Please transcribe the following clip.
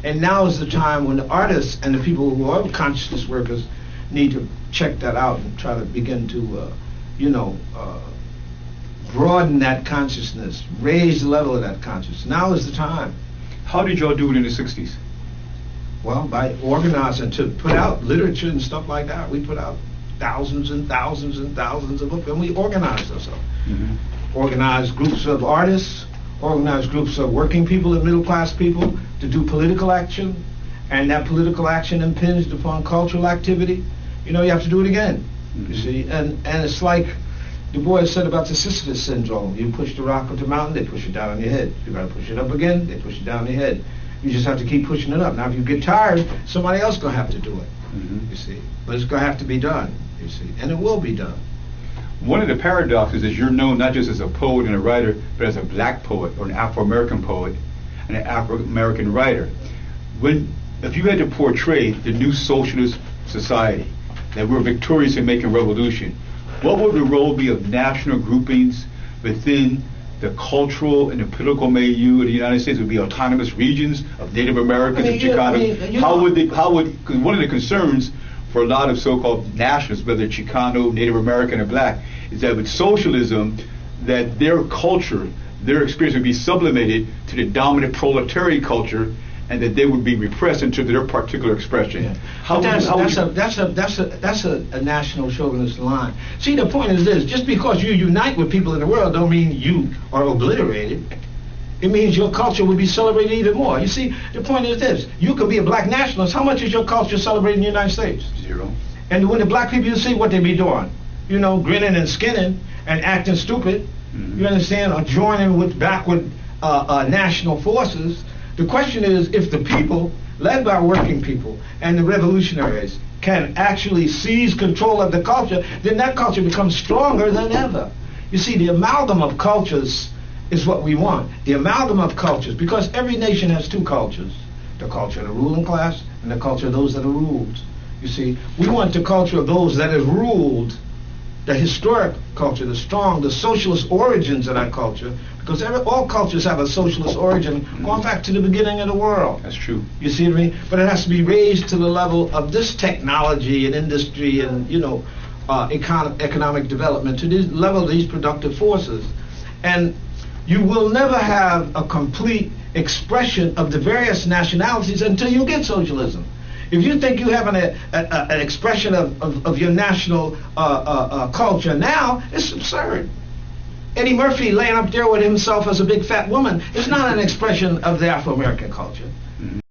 And now is the time when the artists and the people who are consciousness workers need to check that out and try to begin to, broaden that consciousness, raise the level of that consciousness. Now is the time. How did y'all do it in the 60s? Well, by organizing to put out literature and stuff like that. We put out thousands and thousands and thousands of books, and we organized ourselves. Organized groups of artists, organized groups of working people and middle class people to do political action, and that political action impinged upon cultural activity. You have to do it again. You see, and it's like Du Bois said about the Sisyphus syndrome. You push the rock up the mountain, they push it down on your head. You got to push it up again, they push it down on your head. You just have to keep pushing it up. Now, if you get tired, somebody else gonna have to do it. You see, but it's gonna have to be done. You see, and it will be done. One of the paradoxes is you're known not just as a poet and a writer, but as a black poet or an Afro-American poet and an Afro-American writer. If you had to portray the new socialist society, that we're victorious in making revolution, what would the role be of national groupings within the cultural and the political milieu of the United States? Would be autonomous regions of Native Americans and Chicanos? How would, because one of the concerns for a lot of so-called nationalists, whether Chicano, Native American, or black, is that with socialism, that their culture, their experience would be sublimated to the dominant proletariat culture, and that they would be repressed into their particular expression. Yeah. That's a national chauvinist line. See, the point is this: just because you unite with people in the world, don't mean you are obliterated. It means your culture will be celebrated even more. You see, the point is this: you could be a black nationalist. How much is your culture celebrated in the United States? Zero. And when the black people, you see what they be doing, grinning and skinning and acting stupid. You understand? Or joining with backward national forces. The question is, if the people, led by working people and the revolutionaries, can actually seize control of the culture, then that culture becomes stronger than ever. You see, the amalgam of cultures is what we want. The amalgam of cultures, because every nation has two cultures: the culture of the ruling class and the culture of those that are ruled. You see, we want the culture of those that is ruled, the historic culture, the strong, the socialist origins of that culture, because all cultures have a socialist origin going back to the beginning of the world. That's true. You see what I mean? But it has to be raised to the level of this technology and industry and economic development, to the level of these productive forces. And you will never have a complete expression of the various nationalities until you get socialism. If you think you have an expression of your national culture now, it's absurd. Eddie Murphy laying up there with himself as a big fat woman is not an expression of the Afro-American culture.